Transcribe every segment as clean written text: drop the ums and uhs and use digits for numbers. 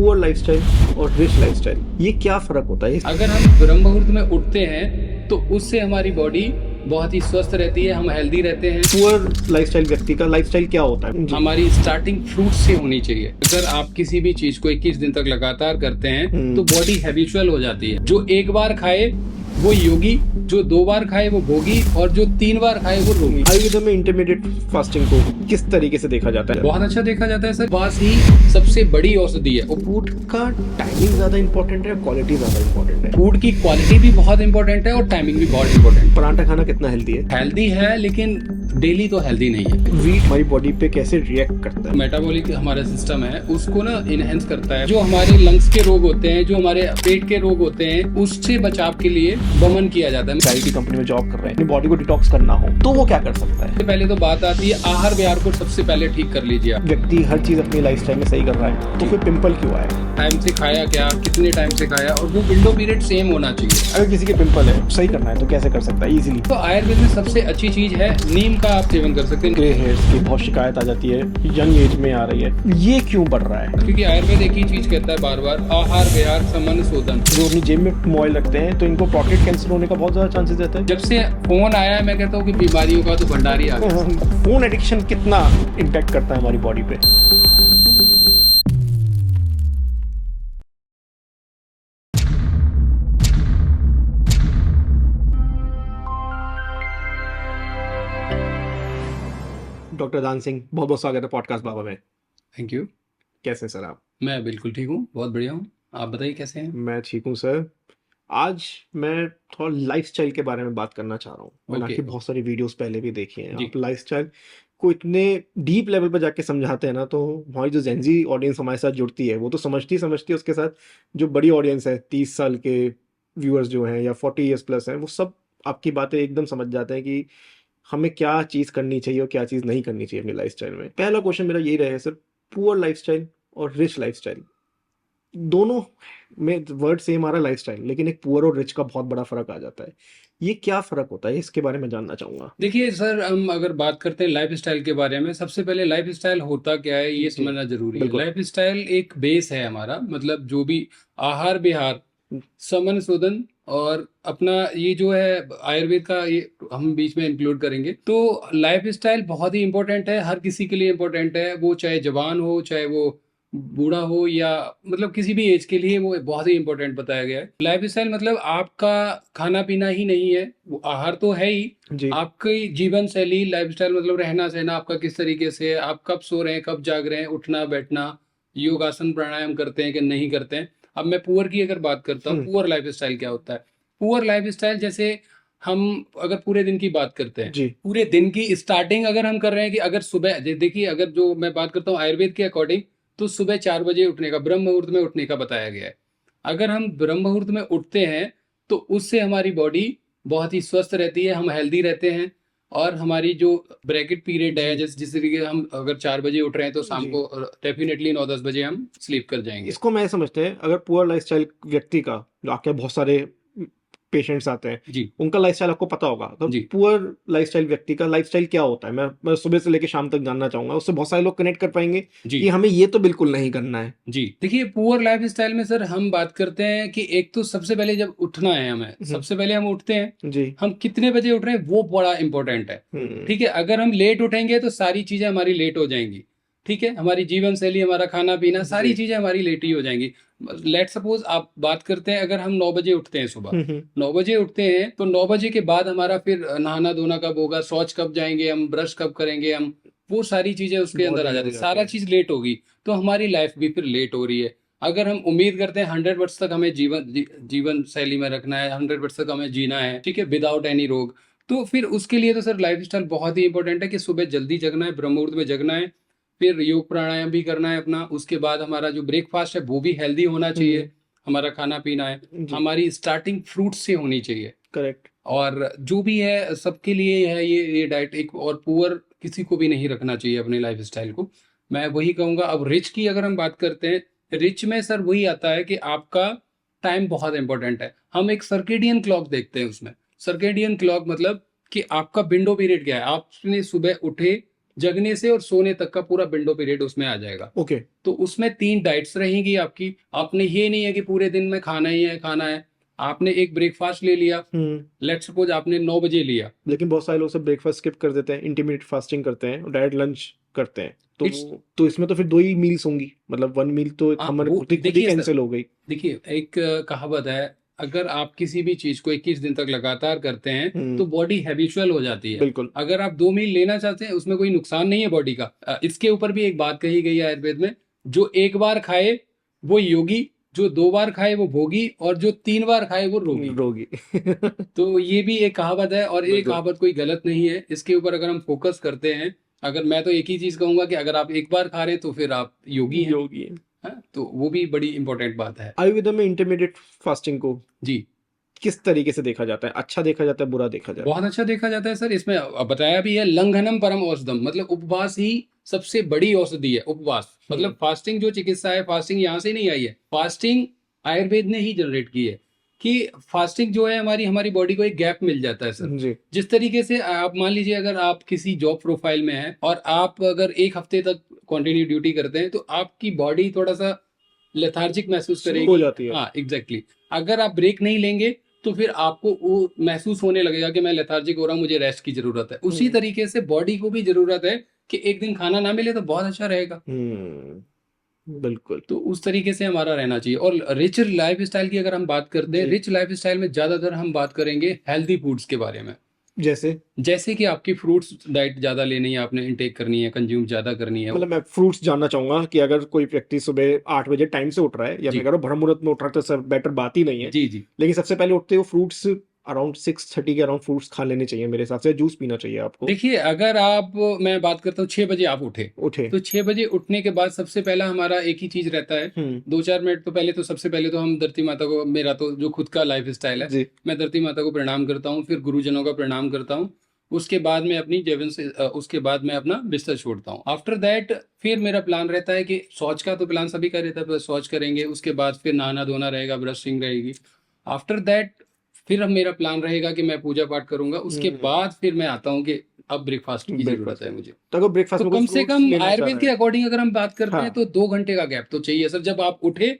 Poor lifestyle और rich lifestyle, ये क्या फर्क होता है? अगर हम ब्रह्म मुहूर्त में उठते हैं तो उससे हमारी बॉडी बहुत ही स्वस्थ रहती है, हम हेल्दी रहते हैं। पुअर लाइफस्टाइल व्यक्ति का लाइफस्टाइल क्या होता है? हमारी स्टार्टिंग फ्रूट से होनी चाहिए। अगर आप किसी भी चीज को 21 दिन तक लगातार करते हैं तो बॉडी हैबिचुअल हो जाती है। जो एक बार खाए वो योगी, जो 2 बार खाए वो भोगी, और जो 3 बार खाए वो रोगी। आयुर्वेद में इंटरमीडिएट फास्टिंग को किस तरीके से देखा जाता है? बहुत अच्छा देखा जाता है सर। उपवास ही सबसे बड़ी औषधि है। फूड का टाइमिंग ज्यादा इंपॉर्टेंट है, क्वालिटी ज्यादा इंपॉर्टेंट है? फूड की क्वालिटी भी बहुत इंपॉर्टेंट है और टाइमिंग भी बहुत इंपॉर्टेंट है। पराठा खाना कितना हेल्दी है? हेल्दी है लेकिन डेली तो हेल्दी नहीं है। वीट हमारी बॉडी पे कैसे रिएक्ट करता है? मेटाबॉलिक हमारा सिस्टम है उसको ना इनहेंस करता है। जो हमारे लंग्स के रोग होते हैं, जो हमारे पेट के रोग होते हैं, उससे बचाव के लिए वमन किया जाता है। चाय की कंपनी में जॉब कर रहे हैं, अपनी बॉडी को डिटॉक्स करना हो तो वो क्या कर सकता है? सबसे पहले तो बात आती है आहार विहार को सबसे पहले ठीक कर लीजिए आप। व्यक्ति हर चीज अपनी लाइफस्टाइल में सही कर रहा है तो फिर पिंपल क्यों आए? टाइम से खाया क्या, कितने टाइम से खाया, और वो विंडो पीरियड सेम होना चाहिए। अगर किसी के पिंपल है, सही करना है तो कैसे कर सकता है इजीली? तो आयुर्वेद में सबसे अच्छी चीज है नीम का आप सेवन कर सकते हैं। ग्रे हेयर्स की बहुत शिकायत आ जाती है, यंग एज में आ रही है, ये क्यों बढ़ रहा है? क्योंकि आयुर्वेद एक ही चीज कहता है बार बार, आहार विहार समन शोधन। जो अपनी जेब में मोबाइल रखते हैं तो इनको प्रोस्टेट कैंसर होने का बहुत ज्यादा चांसेस रहता है। जब से फोन आया है मैं कहता हूँ कि बीमारियों का तो भंडार ही आ गया। फोन एडिक्शन कितना इम्पैक्ट करता है हमारी बॉडी पे? डॉक्टर दान सिंह, बहुत बहुत स्वागत है पॉडकास्ट बाबा में। Thank you. कैसे हैं सर आप? मैं बिल्कुल ठीक हूँ, बहुत बढ़िया हूँ। आप बताइए कैसे हैं? मैं ठीक हूँ सर। आज मैं थोड़ा लाइफस्टाइल के बारे में बात करना चाह रहा हूँ। मैंने ओके। आपकी बहुत सारी वीडियोस पहले भी देखी हैं। जी। आप लाइफस्टाइल को इतने डीप लेवल पर जाके समझाते हैं ना, तो हमारी जो जेंजी ऑडियंस हमारे साथ जुड़ती है वो तो समझती है, उसके साथ जो बड़ी ऑडियंस है 30 साल के व्यूअर्स जो हैं या 40 ईयर्स प्लस हैं, वो सब आपकी बातें एकदम समझ जाते हैं कि हमें क्या चीज़ करनी चाहिए और क्या चीज़ नहीं करनी चाहिए अपनी लाइफस्टाइल में। पहला क्वेश्चन मेरा यही रहेगा सर, पुअर लाइफस्टाइल और रिच लाइफस्टाइल, दोनों में वर्ड सेम आ रहा है लाइफस्टाइल, लेकिन एक पुअर और रिच का बहुत बड़ा फर्क आ जाता है। ये क्या फर्क होता है, इसके बारे में जानना चाहूंगा। देखिए सर, हम अगर बात करते हैं लाइफ स्टाइल के बारे में, सबसे पहले लाइफ स्टाइल होता क्या है ये जी, समझना जरूरी है। बिल्कुल। लाइफ स्टाइल एक बेस है हमारा, मतलब जो भी आहार विहार समन शोधन और अपना ये जो है आयुर्वेद का, ये हम बीच में इंक्लूड करेंगे। तो लाइफ स्टाइल बहुत ही इंपॉर्टेंट है, हर किसी के लिए इंपॉर्टेंट है। वो चाहे जवान हो, चाहे वो बूढ़ा हो, या मतलब किसी भी एज के लिए वो बहुत ही इंपॉर्टेंट बताया गया है। लाइफ स्टाइल मतलब आपका खाना पीना ही नहीं है, वो आहार तो है ही, जी, आपकी जीवन शैली। लाइफ स्टाइल मतलब रहना सहना आपका किस तरीके से है, आप कब सो रहे हैं, कब जाग रहे हैं, उठना बैठना, योगासन प्राणायाम करते हैं कि नहीं करते हैं। अब मैं पुअर की अगर बात करता हूँ, पुअर लाइफ स्टाइल क्या होता है? पुअर लाइफ स्टाइल जैसे हम अगर पूरे दिन की बात करते हैं, जी, पूरे दिन की स्टार्टिंग अगर हम कर रहे हैं कि अगर सुबह देखिए, अगर जो मैं बात करता हूँ आयुर्वेद के अकॉर्डिंग, तो सुबह 4 बजे उठने का, ब्रह्म मुहूर्त में उठने का बताया गया है। अगर हम ब्रह्म मुहूर्त में उठते हैं तो उससे हमारी बॉडी बहुत ही स्वस्थ रहती है, हम हेल्दी रहते हैं, और हमारी जो ब्रैकेट पीरियड है, जी, जिस तरीके हम अगर 4 बजे उठ रहे हैं तो शाम जी। को डेफिनेटली 9-10 बजे हम स्लीप कर जाएंगे। इसको मैं समझते हैं, अगर पुअर लाइफस्टाइल व्यक्ति का, जो आपके बहुत सारे पेशेंट्स आते हैं, जी उनका लाइफस्टाइल आपको पता होगा, तो जी। पुअर लाइफस्टाइल व्यक्ति का लाइफस्टाइल क्या होता है? मैं सुबह से लेकर शाम तक जानना चाहूंगा, उससे बहुत सारे लोग कनेक्ट कर पाएंगे जी कि हमें ये तो बिल्कुल नहीं करना है। जी। देखिए पुअर लाइफ स्टाइल में सर हम बात करते हैं कि एक तो सबसे पहले जब उठना है, हमें सबसे पहले हम उठते हैं, जी। हम कितने बजे उठ रहे हैं वो बड़ा इंपॉर्टेंट है। हम्म। ठीक है, अगर हम लेट उठेंगे तो सारी चीजें हमारी लेट हो जाएंगी। ठीक है, हमारी जीवन शैली, हमारा खाना पीना, सारी जी। चीजें हमारी लेट ही हो जाएंगी। लेट सपोज आप बात करते हैं, अगर हम 9 बजे उठते हैं सुबह, 9 बजे उठते हैं तो 9 बजे के बाद हमारा फिर नहाना धोना कब होगा, शौच कब जाएंगे हम, ब्रश कब करेंगे हम, वो सारी चीजें उसके बहुत अंदर आ देर हो जाती है, जाती सारा है। चीज लेट होगी, तो हमारी लाइफ भी फिर लेट हो रही है। अगर हम उम्मीद करते हैं 100 वर्ष तक हमें जीवन शैली में रखना है, 100 वर्ष तक हमें जीना है, ठीक है, विदाउट एनी रोग, तो फिर उसके लिए तो सर लाइफ स्टाइल बहुत ही इंपॉर्टेंट है कि सुबह जल्दी जगना है, ब्रह्म मुहूर्त में जगना है, फिर योग प्राणायाम भी करना है अपना। उसके बाद हमारा जो ब्रेकफास्ट है वो भी हेल्दी होना चाहिए, हमारा खाना पीना है, जी, हमारी स्टार्टिंग फ्रूट से होनी चाहिए। करेक्ट। और जो भी है सबके लिए है ये डाइट एक, और पुअर किसी को भी नहीं रखना चाहिए अपने लाइफ स्टाइल को, मैं वही कहूंगा। अब रिच की अगर हम बात करते हैं, रिच में सर वही आता है कि आपका टाइम बहुत इंपॉर्टेंट है। हम एक सर्केडियन क्लॉक देखते हैं उसमें। सर्केडियन क्लॉक मतलब कि आपका विंडो पीरियड क्या है, आपने सुबह उठे, जगने से और सोने तक का पूरा विंडो पीरियड उसमें आ जाएगा। ओके। तो उसमें 3 डाइट्स रहेंगी आपकी। आपने ये नहीं है कि पूरे दिन में खाना ही है, खाना है। आपने एक ब्रेकफास्ट ले लिया, लेट्स सपोज आपने 9 बजे लिया। लेकिन बहुत सारे लोग सब ब्रेकफास्ट स्किप कर देते हैं, इंटरमीडिएट फास्टिंग करते हैं और डायरेक्ट लंच करते हैं, इट्स तो इसमें तो फिर 2 ही मील्स होंगी, मतलब 1 मील तो हमारे वो खुद ही देखिए सर, कैंसिल हो गई। देखिए एक कहावत है, अगर आप किसी भी चीज को 21 दिन तक लगातार करते हैं तो बॉडी हैबिचुअल हो जाती है। बिल्कुल। अगर आप 2 मील लेना चाहते हैं उसमें कोई नुकसान नहीं है बॉडी का। इसके ऊपर भी एक बात कही गई है आयुर्वेद में, जो एक बार खाए वो योगी, जो 2 बार खाए वो भोगी, और जो 3 बार खाए वो रोगी। रोगी। तो ये भी एक कहावत है, और ये बिल्कुल। कहावत कोई गलत नहीं है। इसके ऊपर अगर हम फोकस करते हैं, अगर मैं तो एक ही चीज कहूंगा कि अगर आप एक बार खा रहे हैं तो फिर आप योगी हैं। योगी है। हाँ, तो वो भी बड़ी इंपॉर्टेंट बात है। आयुर्वेद में इंटरमीडिएट फास्टिंग को जी, किस तरीके से देखा जाता है? अच्छा देखा जाता है, बुरा देखा जाता बहुत अच्छा देखा जाता है सर। इसमें बताया भी है, लंघनम परम औषधम, मतलब उपवास ही सबसे बड़ी औषधि है। उपवास मतलब फास्टिंग जो चिकित्सा है, फास्टिंग यहाँ से नहीं आई है, फास्टिंग आयुर्वेद ने ही जनरेट की है। कि फास्टिंग जो है हमारी हमारी बॉडी को एक गैप मिल जाता है सर। है? जी। जिस तरीके से आप मान लीजिए, अगर आप किसी जॉब प्रोफाइल में हैं और आप अगर 1 हफ्ते तक कंटिन्यू ड्यूटी करते हैं तो आपकी बॉडी थोड़ा सा लेथार्जिक महसूस हो करेगी। जाती है। हाँ, एग्जैक्टली। अगर आप ब्रेक नहीं लेंगे तो फिर आपको वो महसूस होने लगेगा कि मैं लेथार्जिक हो रहा हूँ, मुझे रेस्ट की जरूरत है। उसी तरीके से बॉडी को भी जरूरत है कि एक दिन खाना ना मिले तो बहुत अच्छा रहेगा। बिल्कुल। तो उस तरीके से हमारा रहना चाहिए। और रिच लाइफ स्टाइल की अगर हम बात करते हैं, जी। रिच लाइफ स्टाइल में ज्यादातर हम बात करेंगे हेल्दी फूड्स के बारे में। जैसे जैसे कि आपकी फ्रूट्स डाइट ज्यादा लेनी है, आपने इंटेक करनी है, कंज्यूम ज्यादा करनी है। मतलब मैं फ्रूट्स जानना चाहूंगा कि अगर कोई व्यक्ति सुबह 8 बजे टाइम से उठ रहा है, या मैं जी कह रहा हूँ ब्रह्म मुहूर्त में उठ रहा है, तो सर बेटर बात ही नहीं है, जी जी। लेकिन सबसे पहले उठते हो फ्रूट्स अराउंड 6:30 के अराउंड फ्रूट्स खा लेने चाहिए मेरे हिसाब से, जूस पीना चाहिए आपको। देखिए, अगर आप, मैं बात करता हूँ 6 बजे आप उठे, उठे। तो 6 बजे उठने के बाद सबसे पहला हमारा एक ही चीज रहता है। 2-4 मिनट तो पहले तो सबसे पहले तो हम धरती माता को, मेरा तो जो खुद का लाइफ स्टाइल है, जी। मैं धरती माता को प्रणाम करता हूँ, फिर गुरुजनों का प्रणाम करता हूँ। उसके बाद में अपनी जीवन से उसके बाद मैं अपना बिस्तर छोड़ता हूँ। आफ्टर दैट फिर मेरा प्लान रहता है कि शौच का तो प्लान सभी का रहता है, तो शौच करेंगे। उसके बाद फिर नहाना धोना रहेगा, ब्रशिंग रहेगी। आफ्टर दैट फिर अब मेरा प्लान रहेगा कि मैं पूजा पाठ करूंगा। उसके बाद फिर मैं आता हूँ कि अब ब्रेकफास्ट की जरूरत ब्रेकफास्ट है है, मुझे। तो अगर ब्रेकफास्ट तो में कोई कम से फ्रूट्स कम लेना चाह आयुर्वेद रहा के है। अकॉर्डिंग अगर हम बात करते हैं हाँ। तो 2 घंटे का गैप तो चाहिए सर। जब आप उठे,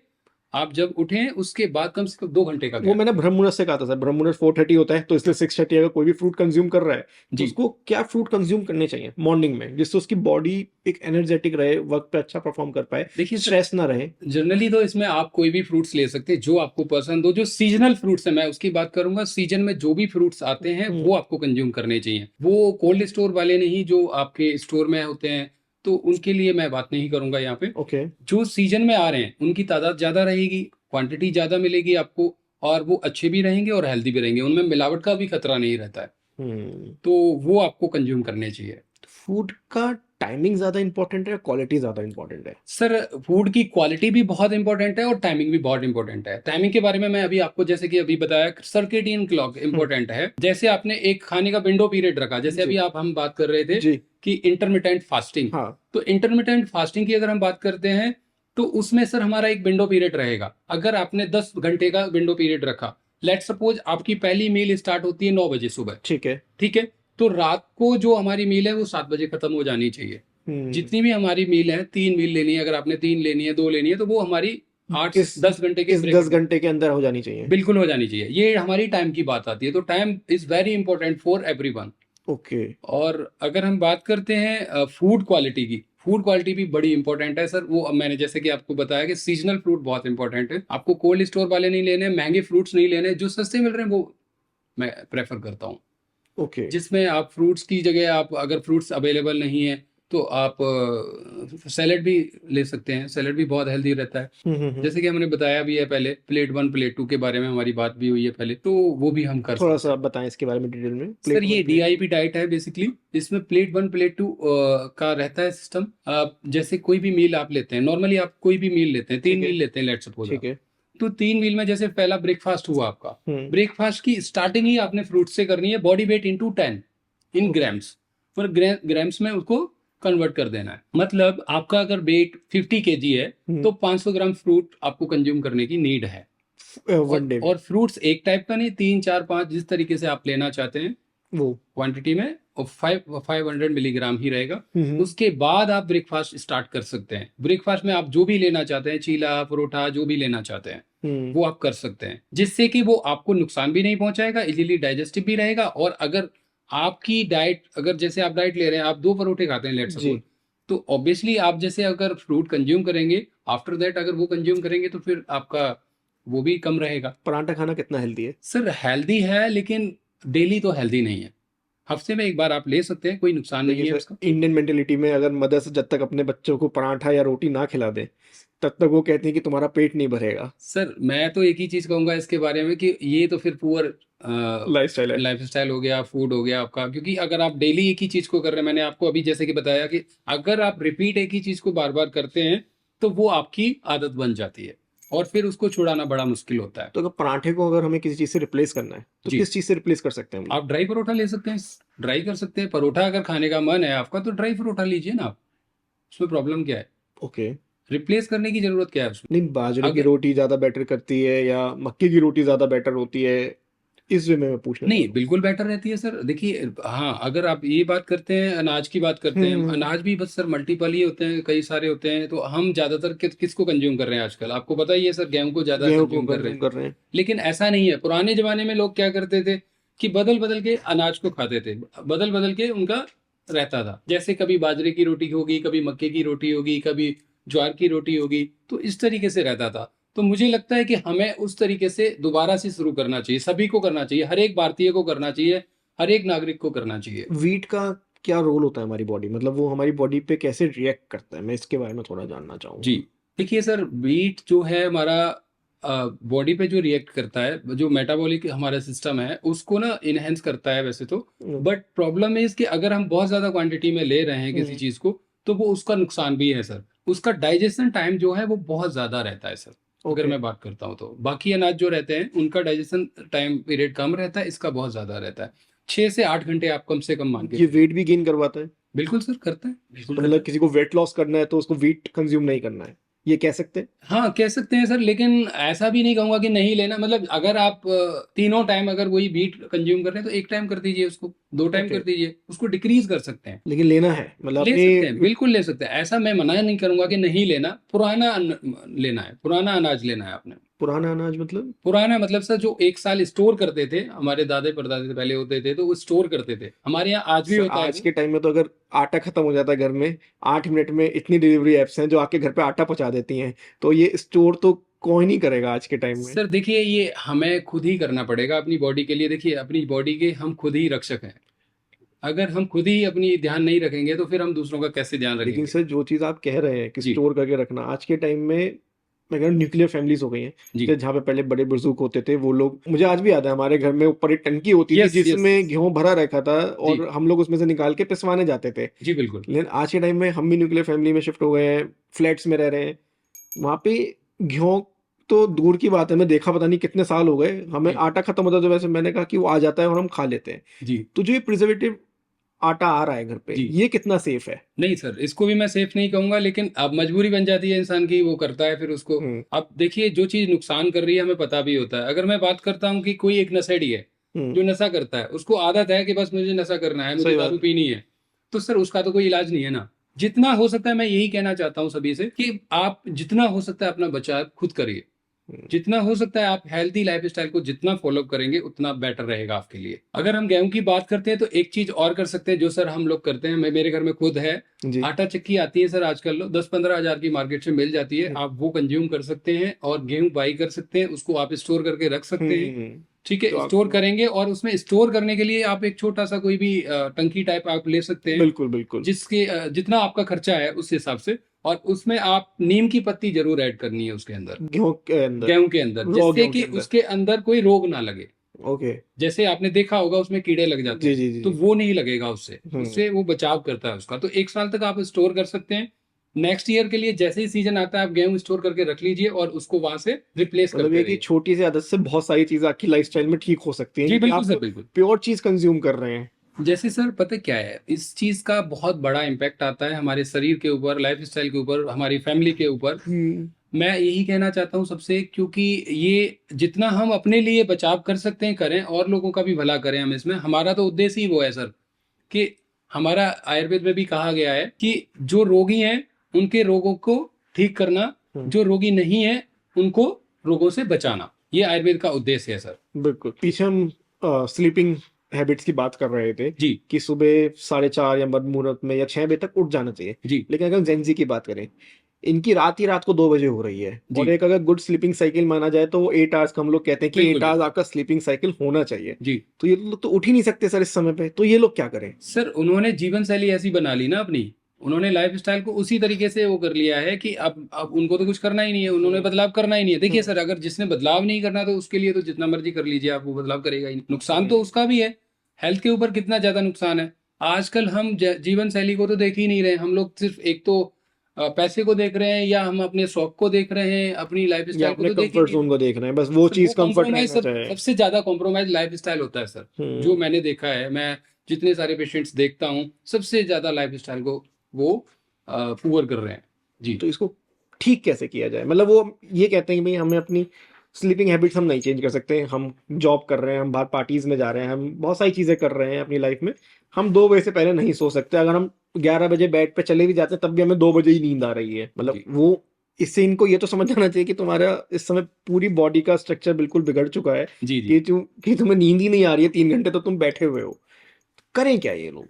आप जब उठे उसके बाद कम से कम 2 घंटे का वो गैप। मैंने ब्रह्म मुहूर्त से कहा था सर, ब्रह्म मुहूर्त 4:30 होता है, तो इसलिए 6:30 अगर कोई भी फ्रूट कंज्यूम कर रहा है तो जी, उसको क्या फ्रूट कंज्यूम करने चाहिए मॉर्निंग में, जिससे उसकी बॉडी एक एनर्जेटिक रहे, वर्क पे अच्छा परफॉर्म कर पाए, देखिए सर, स्ट्रेस ना रहे। जनरली तो इसमें आप कोई भी फ्रूट्स ले सकते हैं जो आपको पसंद हो। जो सीजनल फ्रूट्स है, मैं उसकी बात करूंगा। सीजन में जो भी फ्रूट्स आते हैं वो आपको कंज्यूम करने चाहिए। वो कोल्ड स्टोर वाले नहीं जो आपके स्टोर में होते हैं, तो उनके लिए मैं बात नहीं करूंगा यहाँ पे। ओके। जो सीजन में आ रहे हैं उनकी तादाद ज्यादा रहेगी, क्वांटिटी ज्यादा मिलेगी आपको, और वो अच्छे भी रहेंगे और हेल्दी भी रहेंगे। उनमें मिलावट का भी खतरा नहीं रहता है, तो वो आपको कंज्यूम करने चाहिए। फूड का टाइमिंग ज्यादा इंपॉर्टेंट है, क्वालिटी ज्यादा इंपॉर्टेंट है? सर, फूड की क्वालिटी भी बहुत इंपॉर्टेंट है और टाइमिंग भी बहुत इंपॉर्टेंट है। टाइमिंग के बारे में मैं अभी आपको, जैसे कि अभी बताया, सर्केडियन क्लॉक इंपॉर्टेंट है। जैसे आपने एक खाने का विंडो पीरियड रखा, जैसे अभी हम बात कर रहे थे जी। कि इंटरमिटेंट फास्टिंग। हाँ। तो इंटरमिटेंट फास्टिंग की अगर हम बात करते हैं तो उसमें सर हमारा एक विंडो पीरियड रहेगा। अगर आपने 10 घंटे का विंडो पीरियड रखा, लेट सपोज आपकी पहली मील स्टार्ट होती है 9 बजे सुबह, ठीक है। ठीक है, तो रात को जो हमारी मील है वो 7 बजे खत्म हो जानी चाहिए। जितनी भी हमारी मील है, 3 मील लेनी है, अगर आपने 3 लेनी है, 2 लेनी है, तो वो हमारी 8 इस 10 घंटे के इस ब्रेक 10 घंटे के अंदर हो जानी चाहिए। बिल्कुल हो जानी चाहिए। ये हमारी टाइम की बात आती है। तो time is very important for everyone. Okay. और अगर हम बात करते हैं फूड क्वालिटी की, फूड क्वालिटी भी बड़ी इंपॉर्टेंट है सर। वो मैंने जैसे कि आपको बताया कि सीजनल फ्रूट बहुत इंपॉर्टेंट है। आपको कोल्ड स्टोर वाले नहीं लेने, महंगे फ्रूट्स नहीं लेने, जो सस्ते मिल रहे हैं वो मैं प्रेफर करता हूँ। ओके। जिसमें आप फ्रूट्स की जगह, आप अगर फ्रूट्स अवेलेबल नहीं है तो आप सैलेड भी ले सकते हैं। सैलेड भी बहुत हेल्दी रहता है। जैसे कि हमने बताया भी है पहले, प्लेट 1 प्लेट 2 के बारे में हमारी बात भी हुई है पहले, तो वो भी हम कर थोड़ा सकते सा हैं। बताएं इसके बारे में डिटेल में। सर, प्लेट ये 1 प्लेट 2। डीआईपी डाइट है बेसिकली। इसमें प्लेट 1 प्लेट 2 का रहता है सिस्टम। आप जैसे कोई भी मील आप लेते हैं, नॉर्मली आप कोई भी मील लेते हैं, 3 ठीक है। मील लेते हैं लेट सपोज ठीक आप। है। तो 3 मील में जैसे पहला ब्रेकफास्ट हुआ आपका, ब्रेकफास्ट की स्टार्टिंग ही आपने फ्रूट से करनी है। Body weight into 10 in grams, और ग्राम्स में उसको कन्वर्ट कर देना है। मतलब आपका अगर वेट 50 केजी है तो 500 ग्राम फ्रूट आपको कंज्यूम करने की नीड है। वन डे में और फ्रूट्स एक टाइप का नहीं, 3 4 5 जिस तरीके से आप लेना चाहते हैं वो क्वांटिटी में, 500 मिलीग्राम ही रहेगा। हम्म। उसके बाद आप ब्रेकफास्ट स्टार्ट कर सकते हैं। ब्रेकफास्ट में आप जो भी लेना चाहते हैं, चीला परोठा जो भी लेना चाहते हैं हम्म। वो आप कर सकते हैं, जिससे कि वो आपको नुकसान भी नहीं पहुंचाएगा, इजीली डाइजेस्टिव भी रहेगा। और अगर आपकी डाइट, अगर जैसे आप डाइट ले रहे हैं, आप 2 परोठे खाते हैं लेट जी। सपोज, तो ऑब्वियसली आप जैसे अगर फ्रूट कंज्यूम करेंगे, आफ्टर दैट अगर वो कंज्यूम करेंगे तो फिर आपका वो भी कम रहेगा। पराठा खाना कितना हेल्दी है? सर हेल्दी है, लेकिन डेली तो हेल्दी नहीं है। हफ्ते में एक बार आप ले सकते हैं, कोई नुकसान नहीं देखिए है सर, उसका। इंडियन मेंटेलिटी में अगर मदर्स जब तक अपने बच्चों को पराठा या रोटी ना खिला दे, तब तक वो कहती है कि तुम्हारा पेट नहीं भरेगा। सर मैं तो एक ही चीज कहूंगा इसके बारे में कि ये तो फिर पुअर लाइफस्टाइल है। लाइफ स्टाइल हो गया, फूड हो गया आपका। क्योंकि अगर आप डेली एक ही चीज को कर रहे हैं, मैंने आपको अभी जैसे कि बताया कि अगर आप रिपीट एक ही चीज को बार बार करते हैं तो वो आपकी आदत बन जाती है, और फिर उसको छुड़ाना बड़ा मुश्किल होता है। तो अगर पराठे को अगर हमें किसी चीज से रिप्लेस करना है तो जी, किस चीज से रिप्लेस कर सकते हैं हम लोग? आप ड्राई परोठा ले सकते हैं। ड्राई कर सकते हैं परोठा, अगर खाने का मन है आपका तो ड्राई परोठा लीजिए ना आप। उसमें प्रॉब्लम क्या है? ओके। रिप्लेस करने की जरूरत क्या है उसमें? नहीं, बाजरे की अगर रोटी ज्यादा बेटर करती है या मक्के की रोटी ज्यादा बेटर होती है, इस वे में मैं पूछना चाह नहीं, रहा बिल्कुल बेटर रहती है सर। देखिए, हाँ, अगर आप ये बात करते हैं, अनाज की बात हूँ। करते हैं, अनाज भी बस सर मल्टीपल ही होते हैं, कई सारे होते हैं। तो हम ज्यादातर किसको कंज्यूम कर रहे हैं आजकल? आपको पता ही है सर, गेहूं को ज्यादा गेहूं को कंज्यूम कर रहे कंज्यूम हैं। कर रहे हैं। लेकिन ऐसा नहीं है। पुराने जमाने में लोग क्या करते थे कि बदल बदल के अनाज को खाते थे, बदल बदल के उनका रहता था। जैसे कभी बाजरे की रोटी होगी, कभी मक्के की रोटी होगी, कभी ज्वार की रोटी होगी, तो इस तरीके से रहता था। तो मुझे लगता है कि हमें उस तरीके से दोबारा से शुरू करना चाहिए, सभी को करना चाहिए, हर एक भारतीय को करना चाहिए, हर एक नागरिक को करना चाहिए। वीट का क्या रोल होता है हमारी बॉडी, मतलब वो हमारी बॉडी पे कैसे रिएक्ट करता है, मैं इसके बारे में थोड़ा जानना जी, चाहूंगा। देखिए सर, वीट जो है हमारा बॉडी पे जो रिएक्ट करता है, जो मेटाबॉलिक हमारा सिस्टम है उसको ना इनहेंस करता है वैसे तो। हम्म। बट प्रॉब्लम है इसकी, अगर हम बहुत ज्यादा क्वांटिटी में ले रहे हैं किसी हम्म। चीज को, तो वो उसका नुकसान भी है सर। उसका डाइजेशन टाइम जो है वो बहुत ज्यादा रहता है सर। अगर ओके। मैं बात करता हूँ तो बाकी अनाज जो रहते हैं उनका डाइजेशन टाइम पीरियड कम रहता है, इसका बहुत ज्यादा रहता है। 6 से 8 घंटे आप कम से कम मान के ये चलिए। वेट भी गेन करवाता है? बिल्कुल सर, करता है, बिल्कुल तो करता मतलब है। किसी को वेट लॉस करना है तो उसको वीट कंज्यूम नहीं करना है, ये कह सकते हैं? हाँ, कह सकते हैं सर, लेकिन ऐसा भी नहीं कहूंगा कि नहीं लेना। मतलब अगर आप तीनों टाइम अगर वही बीट कंज्यूम कर रहे हैं तो एक टाइम कर दीजिए उसको, 2 टाइम ओके। कर दीजिए, उसको डिक्रीज कर सकते हैं। लेकिन लेना है मतलब ले अपनी। सकते हैं, बिल्कुल ले सकते हैं, ऐसा मैं मना नहीं करूंगा कि नहीं लेना। लेना है, पुराना अनाज लेना है आपने। पुराना अनाज मतलब? पुराना मतलब सर जो 1 साल स्टोर करते थे, हमारे दादे परदादे से पहले होते थे तो वो स्टोर करते थे। हमारे यहाँ आज भी सर होता है आज वो। के टाइम में तो अगर आटा खत्म हो जाता है घर में, 8 मिनट में इतनी डिलीवरी एप्स हैं जो आके घर पे आटा पहुंचा देती हैं, तो ये स्टोर तो कोई नहीं करेगा आज के टाइम में। सर देखिए, ये हमें खुद ही करना पड़ेगा अपनी बॉडी के लिए। देखिए, अपनी बॉडी के हम खुद ही रक्षक हैं। अगर हम खुद ही अपनी ध्यान नहीं रखेंगे तो फिर हम दूसरों का कैसे ध्यान लेकिन रखेंगे? सर जो चीज़ आप कह रहे हैं कि जी, स्टोर करके रखना, आज के टाइम में मैं कह रहा हूँ न्यूक्लियर फैमिलीज हो गई हैं। जी, जैसे जहाँ पे पहले बड़े बुजुर्ग होते थे, वो लोग, मुझे आज भी याद है हमारे घर में ऊपर एक टंकी होती थी यस, यस, जिसमें गेहूं भरा रखा था, जी, और हम लोग उसमें से निकाल के पिसवाने जाते थे। जी, बिल्कुल, लेकिन आज के टाइम में हम भी न्यूक्लियर फैमिली में शिफ्ट हो गए हैं, फ्लैट्स में रह रहे हैं। वहाँ पे गेहूं तो दूर की बात है, मैं देखा पता नहीं कितने साल हो गए, हमें जी, आटा खत्म होता है तो वैसे मैंने कहा कि वो आ जाता है और हम खा लेते हैं। जी, तो जो ये प्रिजर्वेटिव आटा आ रहा है घर पे, जी। ये कितना सेफ है? नहीं सर, इसको भी मैं सेफ नहीं कहूंगा, लेकिन अब मजबूरी बन जाती है इंसान की, वो करता है फिर उसको। हम्म। अब देखिए, जो चीज नुकसान कर रही है हमें पता भी होता है। अगर मैं बात करता हूँ कि कोई एक नशेड़ी है हम्म। जो नशा करता है, उसको आदत है कि बस मुझे नशा करना है, मुझे सही दारू बात। पीनी है, तो सर उसका तो कोई इलाज नहीं है ना। जितना हो सकता है, मैं यही कहना चाहता हूँ सभी से कि आप जितना हो सकता है अपना बचाव खुद करिए। हम्म। जितना हो सकता है आप हेल्थी लाइफस्टाइल को जितना फॉलो करेंगे उतना बेटर रहेगा आपके लिए। अगर हम गेहूं की बात करते हैं तो एक चीज और कर सकते हैं जो सर हम लोग करते हैं। मैं, मेरे घर में खुद है, जी। आटा चक्की आती है सर आजकल 10-15 हजार की मार्केट से मिल जाती है। हम्म। आप वो कंज्यूम कर सकते हैं और गेहूं बाई कर सकते हैं, उसको आप स्टोर करके रख सकते हैं। हम्म। ठीक तो है, आप, स्टोर करेंगे और उसमें स्टोर करने के लिए आप एक छोटा सा कोई भी टंकी टाइप आप ले सकते हैं, बिल्कुल बिल्कुल। जिसके जितना आपका खर्चा है उस हिसाब से। और उसमें आप नीम की पत्ती जरूर ऐड करनी है उसके अंदर, गेहूं के अंदर? गेहूं के अंदर, रॉ जिससे गेहूं कि के अंदर? उसके अंदर कोई रोग ना लगे। ओके। जैसे आपने देखा होगा उसमें कीड़े लग जाते जी हैं, जी जी तो जी। वो नहीं लगेगा उससे। हम्म। उससे वो बचाव करता है उसका। तो 1 साल तक आप स्टोर कर सकते हैं। नेक्स्ट ईयर के लिए जैसे ही सीजन आता है आप गेहूं स्टोर करके रख लीजिए और उसको वहां से रिप्लेस मतलब ये करते कि रहिए। छोटी सी आदत से बहुत सारी चीजें आपकी लाइफस्टाइल में ठीक हो सकती हैं, जी क्योंकि बिल्कुल आप सर, बिल्कुल। प्योर चीज कंज्यूम कर रहे हैं। जैसे सर पता क्या है, इस चीज का बहुत बड़ा इम्पैक्ट आता है हमारे शरीर के ऊपर, लाइफ स्टाइल के ऊपर, हमारी फैमिली के ऊपर। हम्म। मैं यही कहना चाहता हूँ सबसे, क्योंकि ये जितना हम अपने लिए बचाव कर सकते हैं करें, और लोगों का भी भला करें हम इसमें। हमारा तो उद्देश्य ही वो है सर। कि हमारा आयुर्वेद में भी कहा गया है कि जो रोगी हैं उनके रोगों को ठीक करना, जो रोगी नहीं है उनको रोगों से बचाना, ये आयुर्वेद का उद्देश्य है सर। बिल्कुल। पीछे हम स्लीपिंग हैबिट्स की बात कर रहे थे जी कि सुबह 4:30 या मध्य मुहूर्त में या 6 बजे तक उठ जाना चाहिए, जी लेकिन अगर जेंजी की बात करें, इनकी रात ही रात को 2 बजे हो रही है। जी और एक अगर गुड स्लीपिंग साइकिल माना जाए तो वो 8 आवर्स का, हम लोग कहते हैं कि बिल्कुल 8 आवर्स आपका स्लीपिंग साइकिल होना चाहिए। जी। तो ये लोग तो उठ ही नहीं सकते सर इस समय पे, तो ये लोग क्या करें? सर उन्होंने जीवन शैली ऐसी बना ली ना अपनी, उन्होंने लाइफ स्टाइल को उसी तरीके से वो कर लिया है कि अब उनको तो कुछ करना ही नहीं है, उन्होंने बदलाव करना ही नहीं है। देखिए सर, अगर जिसने बदलाव नहीं करना तो उसके लिए तो जितना मर्जी कर लीजिए आप, वो बदलाव करेगा ही नहीं। नुकसान तो उसका भी है, हेल्थ के ऊपर कितना ज्यादा नुकसान है। आजकल हम जीवन शैली को तो देख ही नहीं रहे, हम लोग सिर्फ एक तो पैसे को देख रहे हैं, या हम अपने शौक को देख रहे हैं, अपनी लाइफ या स्टाइल को अपने तो देख ही कंफर्ट नहीं जोन रहे। को देख रहे हैं, बस वो सर वो चीज कंफर्ट कॉम्प्रोमाइज, रहना चाहे। सबसे ज्यादा कॉम्प्रोमाइज लाइफ स्टाइल होता है सर, जो मैंने देखा है। मैं जितने सारे पेशेंट्स देखता हूँ, सबसे ज्यादा लाइफ स्टाइल को वो पुअर कर रहे हैं जी। तो इसको ठीक कैसे किया जाए? मतलब वो ये कहते हैं कि भाई हमें अपनी स्लीपिंग हैबिट्स हम नहीं चेंज कर सकते, हम जॉब कर रहे हैं, हम बाहर पार्टीज में जा रहे हैं, हम बहुत सारी चीजें कर रहे हैं अपनी लाइफ में, हम 2 बजे से पहले नहीं सो सकते। अगर हम 11 बजे बेड पे चले भी जाते हैं तब भी हमें 2 बजे ही नींद आ रही है। मतलब जी वो, इससे इनको ये तो समझ जाना चाहिए कि तुम्हारा इस समय पूरी बॉडी का स्ट्रक्चर बिल्कुल बिगड़ चुका है जी जी। कि तुम्हें नींद ही नहीं आ रही है 3 घंटे तो तुम बैठे हुए हो। करें क्या ये लोग?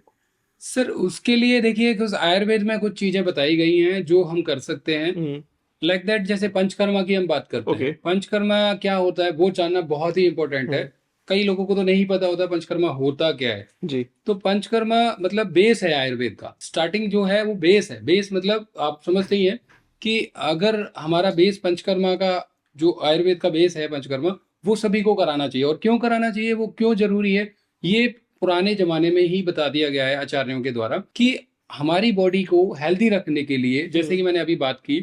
सर उसके लिए देखिए, कुछ आयुर्वेद में कुछ चीजें बताई गई हैं जो हम कर सकते हैं, हम्म। Like that. जैसे पंचकर्मा की हम बात करते ओके। हैं, पंचकर्मा क्या होता है वो जानना बहुत ही इंपॉर्टेंट है। कई लोगों को तो नहीं पता होता पंचकर्मा होता क्या है। जी। तो पंचकर्मा मतलब बेस है आयुर्वेद का, स्टार्टिंग जो है वो बेस है। बेस मतलब आप समझते ही हैं कि अगर हमारा बेस पंचकर्मा का, जो आयुर्वेद का बेस है पंचकर्मा, वो सभी को कराना चाहिए। और क्यों कराना चाहिए, वो क्यों जरूरी है, ये पुराने जमाने में ही बता दिया गया है आचार्यों के द्वारा कि हमारी बॉडी को हेल्दी रखने के लिए, जैसे कि मैंने अभी बात की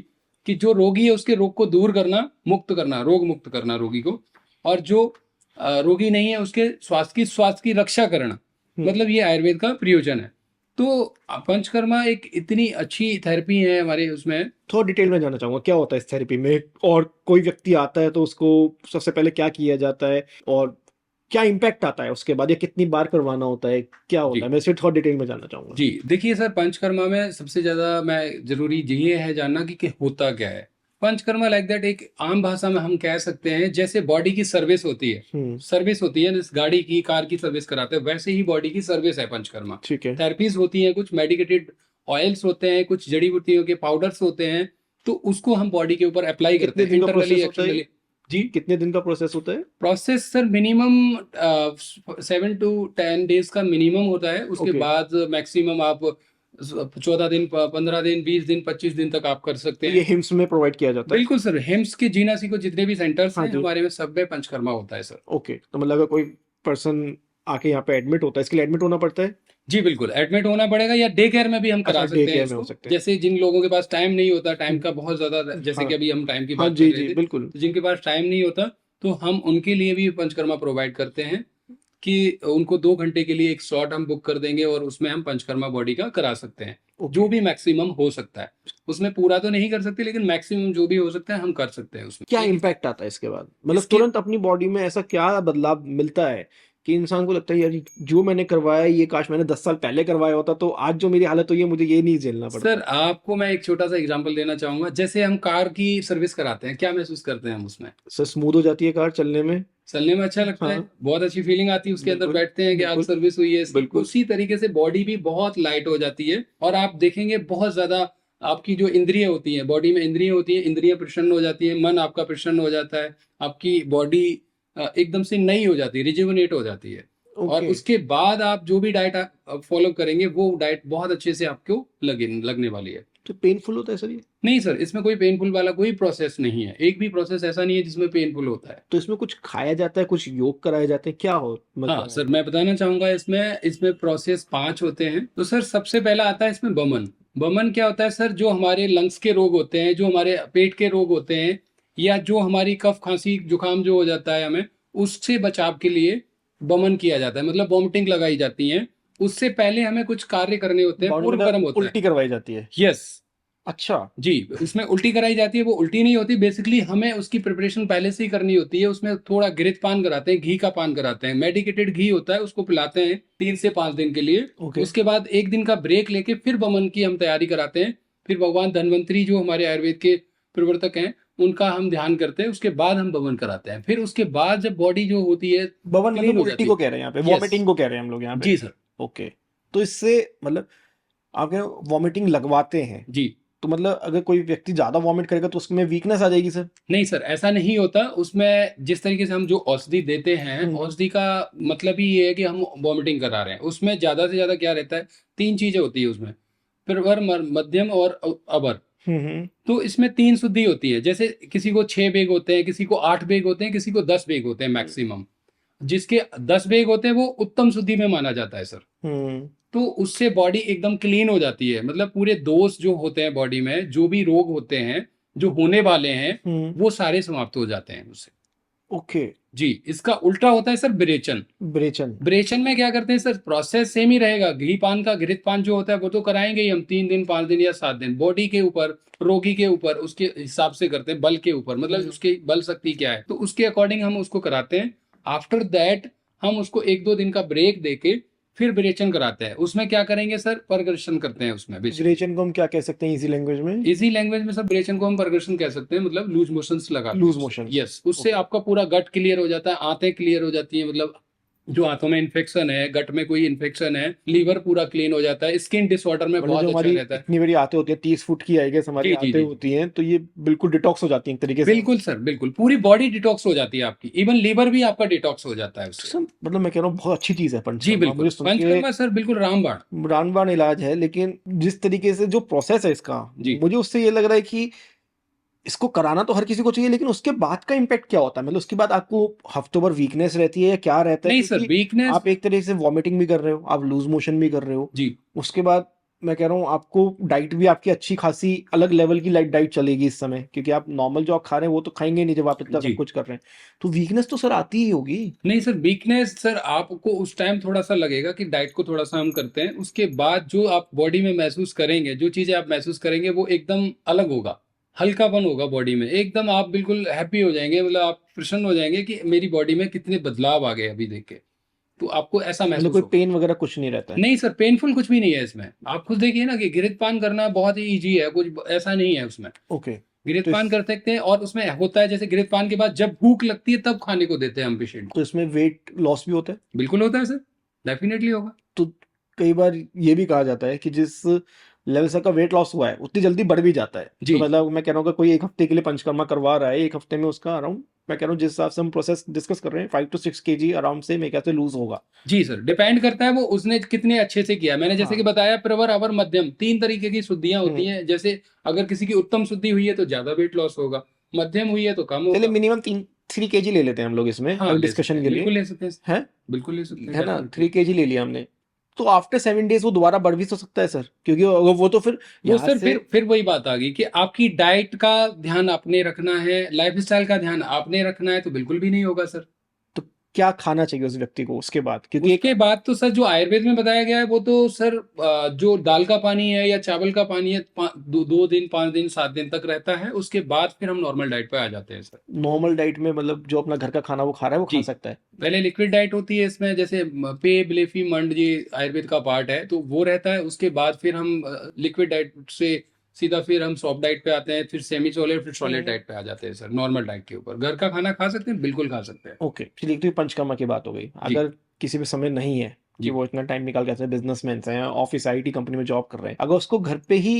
कि जो रोगी है उसके रोग को दूर करना, मुक्त करना, रोग मुक्त करना रोगी को, और जो रोगी नहीं है उसके स्वास्थ्य की रक्षा करना, मतलब ये आयुर्वेद का प्रयोजन है। तो पंचकर्मा एक इतनी अच्छी थेरेपी है हमारे उसमें। थोड़ा डिटेल में जानना चाहूंगा क्या होता है इस थेरेपी में, और कोई व्यक्ति आता है तो उसको सबसे पहले क्या किया जाता है, और क्या इम्पैक्ट आता है उसके बाद, या कितनी बार करवाना होता है, क्या होता जी है? मैं इसे थोड़ा डिटेल में जानना चाहूंगा। जी। देखिए सर, पंचकर्मा में सबसे ज्यादा मैं जरूरी ये है जानना कि होता क्या है। पंचकर्मा लाइक दैट, एक आम भाषा में हम कह सकते हैं जैसे बॉडी की सर्विस होती है, सर्विस होती है जिस गाड़ी की, कार की सर्विस कराते हैं, वैसे ही बॉडी की सर्विस है पंचकर्मा। ठीक है। थेरेपीज होती हैं, कुछ मेडिकेटेड ऑयल्स होते हैं, कुछ जड़ी बूटियों के पाउडर्स होते हैं, तो उसको हम बॉडी के ऊपर अप्लाई करते कितने हैं दिन का इंटरनली प्रोसेस होता है? एक्सटर्नली। जी। कितने दिन का प्रोसेस होता है? Process sir minimum 7 to 10 days का मिनिमम होता है। उसके ओके। बाद मैक्सिमम आप 14 दिन, 15 दिन, 20 दिन, 25 दिन तक आप कर सकते तो ये हैं। हिम्स में प्रोवाइड किया जाता है? बिल्कुल सर, हिम्स के जीनासी को जितने भी सेंटर्स हाँ हैं जी। हमारे में, सब में पंचकर्मा होता है सर। ओके, तो मतलब अगर कोई पर्सन आके यहाँ पे एडमिट होता है, इसके लिए एडमिट होना पड़ता है? जी बिल्कुल, एडमिट होना पड़ेगा, या डे केयर में भी हम अच्छा, करा डे सकते हैं केयर में हो इसको। सकते हैं। जैसे जिन लोगों के पास टाइम नहीं होता, टाइम का बहुत ज्यादा, जैसे हाँ। कि अभी हम टाइम की हाँ बात जी कर रहे जी थे, बिल्कुल। तो जिनके पास टाइम नहीं होता तो हम उनके लिए भी पंचकर्मा प्रोवाइड करते हैं कि उनको 2 घंटे के लिए एक स्लॉट हम बुक कर देंगे और उसमें हम पंचकर्मा बॉडी का करा सकते हैं। जो भी मैक्सिमम हो सकता है, उसमें पूरा तो नहीं कर सकते, लेकिन मैक्सिमम जो भी हो सकता है हम कर सकते हैं उसमें। क्या इम्पैक्ट आता है इसके बाद? मतलब इसके तुरंत अपनी बॉडी में ऐसा क्या बदलाव मिलता है कि इंसान को लगता है यार जो मैंने करवाया ये काश मैंने 10 साल पहले करवाया होता, तो आज जो मेरी हालत हुई है मुझे ये नहीं झेलना सर पड़ता। आपको मैं एक छोटा सा एग्जांपल देना चाहूंगा। जैसे हम कार की सर्विस कराते हैं, क्या महसूस करते हैं हम उसमें? सर स्मूथ हो जाती है कार चलने में। चलने में अच्छा लगता है, हाँ। बहुत अच्छी फीलिंग आती है उसके अंदर, बिल्कुल बैठते हैं कि आज बिल्कुल सर्विस हुई है इसकी। बिल्कुल। उसी तरीके से बॉडी भी बहुत लाइट हो जाती है, और आप देखेंगे बहुत ज्यादा आपकी जो इंद्रिय होती है, बॉडी में इंद्रिय होती है, इंद्रियां प्रसन्न हो जाती है, मन आपका प्रसन्न हो जाता है, आपकी बॉडी एकदम से नई हो जाती है, रिजुविनेट हो जाती है। और ओके। उसके बाद आप जो भी डाइट फॉलो करेंगे, वो डाइट बहुत अच्छे से आपको लगने वाली है। तो पेनफुल होता है सर ये? नहीं सर, इसमें कोई पेनफुल वाला कोई प्रोसेस नहीं है, एक भी प्रोसेस ऐसा नहीं है जिसमें पेनफुल होता है। तो इसमें कुछ खाया जाता है, कुछ योग कराए जाते हैं, क्या हो हाँ मतलब? सर, मैं बताना चाहूंगा, इसमें इसमें प्रोसेस 5 होते हैं। तो सर सबसे पहला आता है इसमें बमन। बमन क्या होता है सर? जो हमारे लंग्स के रोग होते हैं, जो हमारे पेट के रोग होते हैं, या जो हमारी कफ खांसी जुकाम जो हो जाता है हमें, उससे बचाव के लिए बमन किया जाता है, मतलब वॉमिटिंग लगाई जाती है। उससे पहले हमें कुछ कार्य करने होते हैं, बॉडी पूर्व में कर्म होता है। उल्टी करवाई जाती है? यस, अच्छा। जी, उसमें उल्टी कराई जाती है, वो उल्टी नहीं होती, बेसिकली हमें उसकी प्रिपरेशन पहले से ही करनी होती है। उसमें थोड़ा घृत पान कराते हैं, घी का पान कराते हैं, मेडिकेटेड घी होता है, उसको पिलाते हैं 3 से 5 दिन के लिए। ओके। उसके बाद एक दिन का ब्रेक लेके फिर वमन की हम तैयारी कराते हैं। फिर भगवान धन्वंतरी जो हमारे आयुर्वेद के प्रवर्तक हैं, उनका हम ध्यान करते हैं, उसके बाद हम वमन कराते हैं। फिर उसके बाद जब बॉडी जो होती है बवन क्लीन मतलब हो उल्टी जाती को है। कह रहे हैं यहाँ पे, यस। वॉमिटिंग को कह रहे हैं हम लोग यहाँ पे। जी सर। ओके। तो इससे मतलब आप कह वॉमिटिंग लगवाते हैं, जी। तो मतलब अगर कोई व्यक्ति ज्यादा वॉमिट करेगा तो उसमें वीकनेस आ जाएगी सर? नहीं सर, ऐसा नहीं होता। उसमें जिस तरीके से हम जो औषधि देते हैं, हम्म। औषधि का मतलब ही ये है कि हम वॉमिटिंग करा रहे हैं। उसमें ज्यादा से ज्यादा क्या रहता है, 3 चीजें होती है उसमें, प्रवर, मध्यम और अबर। हम्म। तो इसमें 3 शुद्धि होती है। जैसे किसी को 6 बेग होते हैं, किसी को 8 बेग होते हैं, किसी को 10 बेग होते हैं मैक्सिमम। जिसके 10 बेग होते हैं वो उत्तम शुद्धि में माना जाता है सर। हम्म। तो उससे बॉडी एकदम क्लीन हो जाती है। मतलब पूरे दोष जो होते हैं बॉडी में, जो भी रोग होते हैं, जो होने वाले हैं, हम्म। वो सारे समाप्त हो जाते हैं उससे। ओके। जी। इसका उल्टा होता है सर विरेचन। ब्रेचन। विरेचन में क्या करते हैं सर, प्रोसेस सेम ही रहेगा। घी पान का, घृत पान जो होता है वो तो कराएंगे ही हम 3 दिन 5 दिन या 7 दिन। बॉडी के ऊपर, रोगी के ऊपर, उसके हिसाब से करते हैं, बल के ऊपर, मतलब उसकी बल शक्ति क्या है, तो उसके अकॉर्डिंग हम उसको कराते हैं। आफ्टर दैट हम उसको 1-2 दिन का ब्रेक देके फिर विरेचन कराते हैं। उसमें क्या करेंगे सर, परगर्शन करते हैं उसमें बेसिकली। ब्रेचन को हम क्या कह सकते हैं इजी लैंग्वेज में? इजी लैंग्वेज में सर विरेचन को हम परगर्शन कह सकते हैं, मतलब लूज मोशंस लगाते हैं लूज उससे। मोशंस। यस, उससे आपका पूरा गट क्लियर हो जाता है, आंतें क्लियर हो जाती हैं। मतलब जो आंतों में इन्फेक्शन है, गट में कोई इन्फेक्शन है, लीवर पूरा क्लीन हो जाता है। स्किन डिसऑर्डर में मतलब जो बहुत अच्छा हमारी रहता है। इतनी बड़ी आते होती है, 30 फुट की आई गेस हमारी जी जी आते जी। होती हैं, तो ये बिल्कुल डिटॉक्स हो जाती हैं एक तरीके से। बिल्कुल सर, बिल्कुल पूरी बॉडी डिटॉक्स हो जाती है आपकी। इवन लीवर भी आपका डिटॉक्स हो जाता है तो उससे। सर मतलब मैं कह रहा हूँ बहुत अच्छी चीज है जी पंचकर्मा, बिल्कुल, मुझे सुन के पंचकर्मा सर बिल्कुल रामबाण। रामबाण इलाज है, लेकिन जिस तरीके से जो प्रोसेस है इसका, जी। मुझे उससे ये लग रहा है कि इसको कराना तो हर किसी को चाहिए, लेकिन उसके बाद का इम्पैक्ट क्या होता है? मतलब उसके बाद आपको हफ्तों भर वीकनेस रहती है या क्या रहता है? नहीं सर, क्योंकि वीकनेस। आप एक तरीके से वॉमिटिंग भी कर रहे हो, आप लूज मोशन भी कर रहे हो, जी। उसके बाद मैं कह रहा हूँ आपको डाइट भी आपकी अच्छी खासी अलग लेवल की लाइट डाइट चलेगी इस समय, क्योंकि आप नॉर्मल जो आप खा रहे हैं वो तो खाएंगे नहीं जब आप इतना सब जी। कुछ कर रहे हैं। तो वीकनेस तो सर आती ही होगी। नहीं सर, वीकनेस सर आपको उस टाइम थोड़ा सा लगेगा कि डाइट को थोड़ा सा हम करते हैं। उसके बाद जो आप बॉडी में महसूस करेंगे, जो चीजें आप महसूस करेंगे, वो एकदम अलग होगा। हल्कापन होगा बॉडी में, एकदम आप बिल्कुल हैप्पी हो जाएंगे। मतलब आप प्रसन्न हो जाएंगे कि मेरी बॉडी में कितने बदलाव आ गए अभी देख के। तो आपको ऐसा मतलब महसूस कोई होगा। पेन वगैरह कुछ नहीं रहता है? नहीं सर, पेनफुल कुछ भी नहीं है इसमें। आप खुद देखिए ना कि घृत पान करना बहुत ही इजी है, कुछ ऐसा नहीं है उसमें। ओके। घृत तो पान इस कर सकते हैं, और उसमें होता है जैसे घृत पान के बाद जब भूख लगती है तब खाने को देते हैं हम पेशेंट को। तो इसमें वेट लॉस भी होता है? बिल्कुल होता है सर, डेफिनेटली होगा। तो कई बार ये भी कहा जाता है कि जिस लेवल से का वेट लॉस हुआ है उतनी जल्दी बढ़ भी जाता है। जी। तो मतलब मैं कह रहा हूँ कि कोई एक हफ्ते के लिए पंचकर्मा करवा रहा है, एक हफ्ते में उसका अराउंड, मैं कह रहा हूँ जिस हिसाब से हम प्रोसेस डिस्कस कर रहे हैं, 5 to 6 kg आराम से मेरे ख्याल से लूज होगा। जी सर, डिपेंड करता है वो उसने कितने अच्छे से किया। मैंने जैसे कि हाँ। बताया, प्रवर, अवर, मध्यम, 3 तरीके की शुद्धियां होती हम्म। हैं। जैसे अगर किसी की उत्तम शुद्धि हुई है तो ज्यादा वेट लॉस होगा, मध्यम हुई है तो कम चलिए होगा। मिनिमम 3 kg ले लेते हैं हम लोग इसमें हाँ, अगर ले सकते डिस्कशन हैं, के लिए। बिल्कुल ले सकते हैं। है बिल्कुल ले सकते हैं, है ना, डेफिनेटली। 3 kg ले लिया हमने, तो आफ्टर 7 days वो दोबारा बढ़ भी तो सकता है सर, क्योंकि अगर वो तो फिर वो यहाँ सर से। फिर वही बात आ गई कि आपकी डाइट का ध्यान आपने रखना है, लाइफस्टाइल का ध्यान आपने रखना है, तो बिल्कुल भी नहीं होगा सर। तो क्या खाना चाहिए उस व्यक्ति को उसके बाद, क्योंकि एक। उसके बाद तो सर जो आयुर्वेद में बताया गया है वो तो सर जो दाल का पानी है या चावल का पानी है, 2 दिन 5 दिन 7 दिन तक रहता है। उसके बाद फिर हम नॉर्मल डाइट पे आ जाते हैं सर। नॉर्मल डाइट में मतलब जो अपना घर का खाना वो खा रहा है वो जी। खा सकता है? पहले लिक्विड डाइट होती है इसमें, जैसे पे, बिलेफी, मंड, ये आयुर्वेद का पार्ट है, तो वो रहता है। उसके बाद फिर हम लिक्विड डाइट से सीधा फिर हम सॉफ्ट डाइट पे आते हैं, फिर सेमी सॉलिड, फिर सॉलिड हम्म। डाइट पे आ जाते हैं सर। नॉर्मल डाइट के ऊपर घर का खाना खा सकते हैं, बिल्कुल खा सकते हैं। ओके, चलिए तो ये पंचकर्मा की बात हो गई। जी। अगर किसी पे समय नहीं है कि जी। वो इतना टाइम निकाल के, ऐसे बिजनेसमैन हैं, ऑफिस आईटी कंपनी में जॉब कर रहे हैं, अगर उसको घर पे ही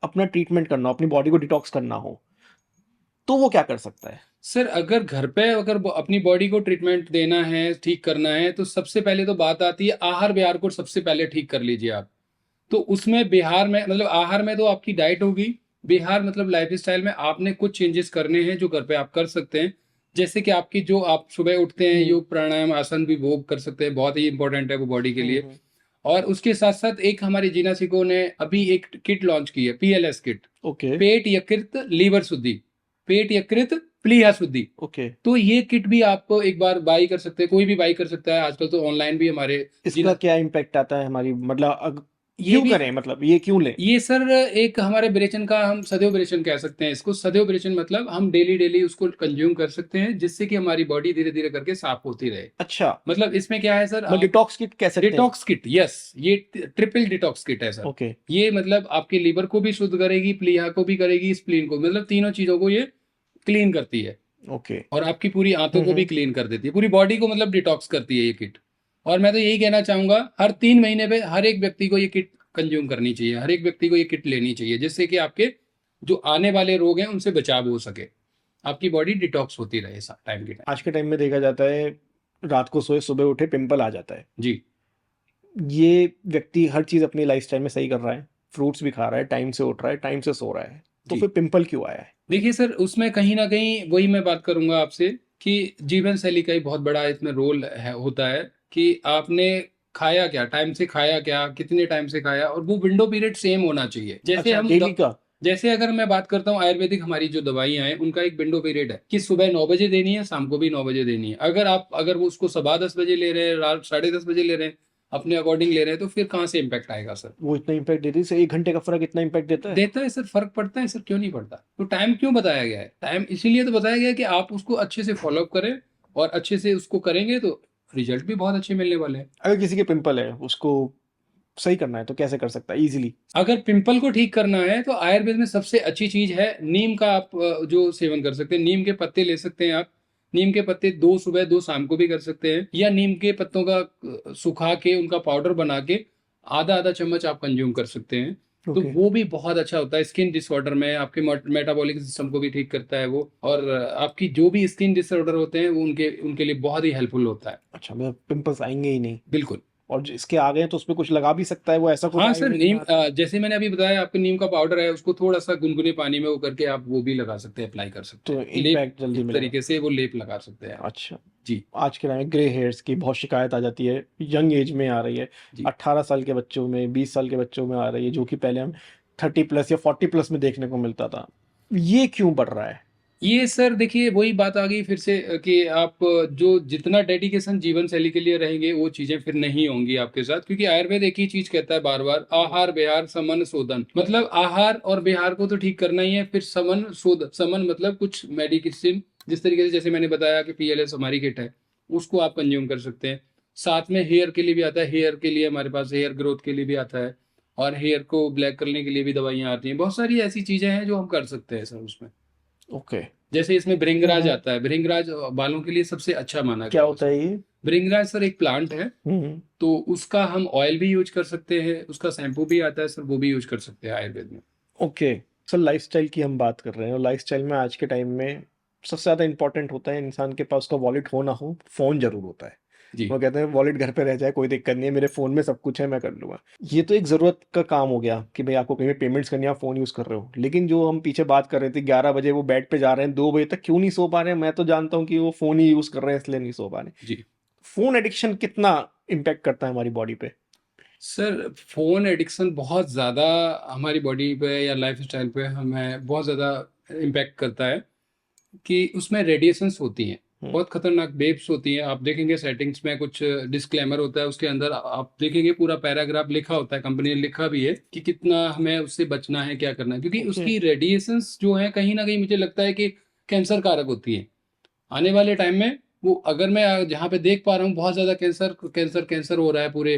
अपना ट्रीटमेंट करना हो, अपनी बॉडी को डिटॉक्स करना हो, तो वो क्या कर सकता है? सर अगर घर पे अगर अपनी बॉडी को ट्रीटमेंट देना है, ठीक करना है, तो सबसे पहले तो बात आती है आहार विहार को सबसे पहले ठीक कर लीजिए आप। तो उसमें बिहार में, मतलब आहार में तो आपकी डाइट होगी। बिहार मतलब लाइफस्टाइल में आपने कुछ चेंजेस करने हैं जो घर पे आप कर सकते हैं। जैसे कि आपकी जो आप सुबह उठते हैं, हम्म। योग प्राणायाम आसन भी वो कर सकते हैं, बहुत ही इंपॉर्टेंट है वो बॉडी के लिए। हम्म। और उसके साथ साथ एक हमारे जीना सिको ने अभी एक किट लॉन्च की है, PLS किट। ओके। पेट यकृत लीवर शुद्धि, पेट यकृत प्लीहा शुद्धि। ओके। तो ये किट भी आपको एक बार बाई कर सकते हैं, कोई भी बाई कर सकता है। आजकल तो ऑनलाइन भी हमारे इसका जिला। क्या इम्पैक्ट आता है हमारी, मतलब ये क्यों भी करें, मतलब ये क्यों लें? ये सर एक हमारे ब्रेचन का, हम सदैव ब्रेचन कह सकते हैं इसको। सदैव ब्रेचन मतलब हम डेली डेली उसको कंज्यूम कर सकते हैं, जिससे कि हमारी बॉडी धीरे धीरे करके साफ होती रहे। अच्छा, मतलब इसमें क्या है सर, मतलब आप डिटॉक्स किट कह सकते हैं। डिटॉक्स किट, यस, ये ट्रिपल डिटॉक्स किट है सर। ओके। ये मतलब आपके लीवर को भी शुद्ध करेगी, प्लीहा को भी करेगी, स्प्लीन को, मतलब तीनों चीजों को ये क्लीन करती है। ओके। और आपकी पूरी आंतों को भी क्लीन कर देती है, पूरी बॉडी को मतलब डिटॉक्स करती है ये किट। और मैं तो यही कहना चाहूंगा, हर 3 महीने पे हर एक व्यक्ति को ये किट कंज्यूम करनी चाहिए, हर एक व्यक्ति को ये किट लेनी चाहिए, जिससे कि आपके जो आने वाले रोग हैं उनसे बचाव हो सके, आपकी बॉडी डिटॉक्स होती रहे टाइम के टाइम। आज के टाइम में देखा जाता है, रात को सोए सुबह उठे पिंपल आ जाता है। जी। ये व्यक्ति हर चीज अपनी लाइफस्टाइल में सही कर रहा है, फ्रूट्स भी खा रहा है, टाइम से उठ रहा है, टाइम से सो रहा है, तो जी फिर पिंपल क्यों आया है? देखिए सर, उसमें कहीं ना कहीं वही मैं बात करूंगा आपसे कि जीवन शैली का ही बहुत बड़ा इसमें रोल है, होता है कि आपने खाया क्या, टाइम से खाया क्या, कितने टाइम से खाया, और वो विंडो पीरियड सेम होना चाहिए। जैसे अच्छा, हम डेली का? जैसे अगर मैं बात करता हूँ आयुर्वेदिक, हमारी जो दवाइयाँ हैं उनका एक विंडो पीरियड है कि सुबह 9 बजे देनी है, शाम को भी 9 बजे देनी है। अगर वो उसको सुबह 10 बजे ले रहे हैं, रात 10:30 बजे ले रहे हैं, अपने अकॉर्डिंग ले रहे हैं, तो फिर कहाँ से इम्पैक्ट आएगा सर? वो इतना इम्पैक्ट देती है, 1 घंटे का फर्क इतना इम्पैक्ट देता है? देता है सर, फर्क पड़ता है सर, क्यों नहीं पड़ता? तो टाइम क्यों बताया गया है? टाइम इसीलिए तो बताया गया है कि आप उसको अच्छे से फॉलोअप करें, और अच्छे से उसको करेंगे तो रिजल्ट भी बहुत अच्छे मिलने वाले हैं। अगर किसी के पिंपल है, उसको सही करना है तो कैसे कर सकता है इजीली? अगर पिंपल को ठीक करना है तो आयुर्वेद में सबसे अच्छी चीज है नीम का। आप जो सेवन कर सकते हैं, नीम के पत्ते ले सकते हैं आप। नीम के पत्ते 2 सुबह 2 शाम को भी कर सकते हैं, या नीम के पत्तों का सुखा के उनका पाउडर बना के आधा आधा चम्मच आप कंज्यूम कर सकते हैं। तो ओके। वो भी बहुत अच्छा होता है स्किन डिसऑर्डर में, आपके मेटाबॉलिक सिस्टम को भी ठीक करता है वो, और आपकी जो भी स्किन डिसऑर्डर होते हैं वो उनके उनके लिए बहुत ही हेल्पफुल होता है। अच्छा, मतलब पिंपल्स आएंगे ही नहीं? बिल्कुल। और जो इसके आ गए हैं तो उसमें कुछ लगा भी सकता है वो, ऐसा कुछ हाँ सर, आयुर्वेदिक में आता है? जैसे मैंने अभी बताया, आपके नीम का पाउडर है, उसको थोड़ा सा गुनगुने पानी में वो करके आप वो भी लगा सकते हैं, अप्लाई कर सकते तो हैं, लेप। इम्पैक्ट जल्दी एक मिलेगा? तरीके से वो लेप लगा सकते हैं आप। अच्छा। जी। आज के टाइम में ग्रे हेयर्स की बहुत शिकायत आ जाती है, यंग एज में आ रही है। जी 18 साल के बच्चों में, 20 साल के बच्चों में आ रही है, जो कि पहले हम 30+ या 40+ में देखने को मिलता था। ये क्यों बढ़ रहा है? ये सर देखिए, वही बात आ गई फिर से कि आप जो जितना डेडिकेशन जीवन शैली के लिए रहेंगे वो चीजें फिर नहीं होंगी आपके साथ, क्योंकि आयुर्वेद एक ही चीज कहता है बार बार, आहार विहार समन शोधन। मतलब आहार और विहार को तो ठीक करना ही है, फिर समन शोध, समन मतलब कुछ मेडिसिन, जिस तरीके से जैसे मैंने बताया कि पीएलएस हमारी किट है, उसको आप कंज्यूम कर सकते हैं। साथ में हेयर के लिए भी आता है, हेयर के लिए हमारे पास हेयर ग्रोथ के लिए भी आता है, और हेयर को ब्लैक करने के लिए भी दवाइयां आती हैं। बहुत सारी ऐसी चीजें हैं जो हम कर सकते हैं सर उसमें। ओके। जैसे इसमें भृंगराज आता है, भृंगराज बालों के लिए सबसे अच्छा माना क्या गया है होता है उसको। ये? भृंगराज सर एक प्लांट है, हम्म। तो उसका हम ऑयल भी यूज कर सकते हैं, उसका शैम्पू भी आता है सर, वो भी यूज कर सकते हैं आयुर्वेद में। ओके। सर, लाइफस्टाइल की हम बात कर रहे हैं, और लाइफस्टाइल में आज के टाइम में सबसे ज़्यादा इंपॉर्टेंट होता है, इंसान के पास उसका वॉलेट हो ना हो, फ़ोन जरूर होता है। जी वो कहते हैं वॉलेट घर पे रह जाए कोई दिक्कत नहीं है, मेरे फ़ोन में सब कुछ है, मैं कर लूँगा। ये तो एक ज़रूरत का काम हो गया कि भाई आपको कहीं पे पेमेंट्स करनी है, आप फ़ोन यूज़ कर रहे हो। लेकिन जो हम पीछे बात कर रहे थे, 11 बजे वो बेड पे जा रहे हैं, 2 बजे तक क्यों नहीं सो पा रहे हैं? मैं तो जानता हूँ कि वो फ़ोन ही यूज़ कर रहे हैं इसलिए नहीं सो पा रहे। जी फ़ोन एडिक्शन कितना इम्पैक्ट करता है हमारी बॉडी पे? सर, फोन एडिक्शन बहुत ज़्यादा हमारी बॉडी पे या लाइफ स्टाइल पे हमें बहुत ज़्यादा इम्पैक्ट करता है, कि उसमें रेडिएशंस होती हैं, हम्म। बहुत खतरनाक वेव्स होती हैं। आप देखेंगे सेटिंग्स में कुछ डिस्क्लेमर होता है, उसके अंदर आप देखेंगे पूरा पैराग्राफ लिखा होता है, कंपनी ने लिखा भी है कि कितना हमें उससे बचना है, क्या करना है, क्योंकि ओके। उसकी रेडिएशंस जो है कहीं ना कहीं मुझे लगता है कि कैंसर कारक होती है आने वाले टाइम में। वो अगर मैं जहाँ पे देख पा रहा हूँ बहुत ज्यादा कैंसर कैंसर कैंसर हो रहा है पूरे,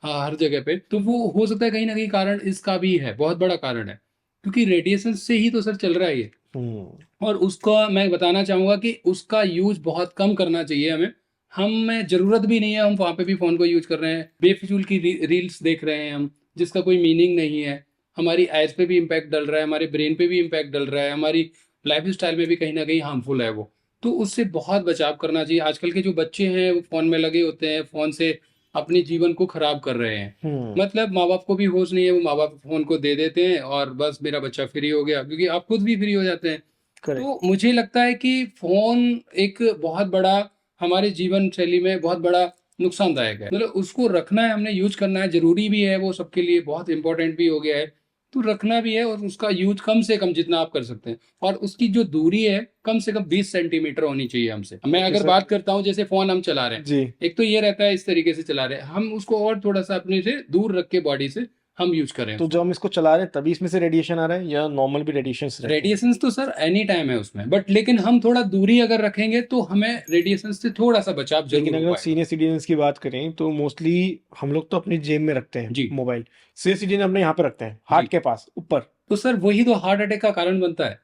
हाँ, हर जगह पे, तो वो हो सकता है कहीं ना कहीं कारण इसका भी है, बहुत बड़ा कारण है, क्योंकि रेडिएशन से ही तो सर चल रहा है ये। हम्म। और उसका मैं बताना चाहूंगा कि उसका यूज बहुत कम करना चाहिए हमें। हमें जरूरत भी नहीं है, हम वहां पे भी फोन को यूज कर रहे हैं, बेफिजूल की रील्स देख रहे हैं हम, जिसका कोई मीनिंग नहीं है। हमारी आइज पे भी इम्पैक्ट डल रहा है, हमारे ब्रेन पे भी इम्पैक्ट डल रहा है, हमारी लाइफ स्टाइल में भी कहीं ना कहीं हार्मफुल है वो। तो उससे बहुत बचाव करना चाहिए। आजकल के जो बच्चे हैं वो फोन में लगे होते हैं, फोन से अपने जीवन को खराब कर रहे हैं। हम्म। मतलब माँ बाप को भी होश नहीं है, वो माँ बाप फोन को दे देते हैं और बस मेरा बच्चा फ्री हो गया, क्योंकि आप खुद भी फ्री हो जाते हैं। करेक्ट। तो मुझे लगता है कि फोन एक बहुत बड़ा हमारे जीवन शैली में बहुत बड़ा नुकसानदायक है। मतलब उसको रखना है, हमने यूज करना है, जरूरी भी है, वो सबके लिए बहुत इंपॉर्टेंट भी हो गया है। तो रखना भी है, और उसका यूज कम से कम जितना आप कर सकते हैं, और उसकी जो दूरी है कम से कम 20 सेंटीमीटर होनी चाहिए हमसे। मैं ओके अगर सर। बात करता हूँ, जैसे फोन हम चला रहे हैं, जी। एक तो ये रहता है इस तरीके से चला रहे हैं, हम उसको और थोड़ा सा अपने से दूर रख के बॉडी से हम यूज करें तो जब हम इसको चला रहे हैं तभी इसमें से रेडिएशन आ रहा है या नॉर्मल भी रेडिएशंस रहते हैं? रेडिएशंस तो सर एनी टाइम है उसमें, बट लेकिन हम थोड़ा दूरी अगर रखेंगे तो हमें रेडिएशन से थोड़ा सा बचाव लेकिन जरूर हो अगर पाएगा। सीनियर सिटीजन्स की बात करें तो मोस्टली हम लोग तो अपनी जेब में रखते हैं जी मोबाइल। सीनियर सिटीजन अपने यहाँ पे रखते हैं, हार्ट जी। के पास ऊपर। तो सर वही तो हार्ट अटैक का कारण बनता है।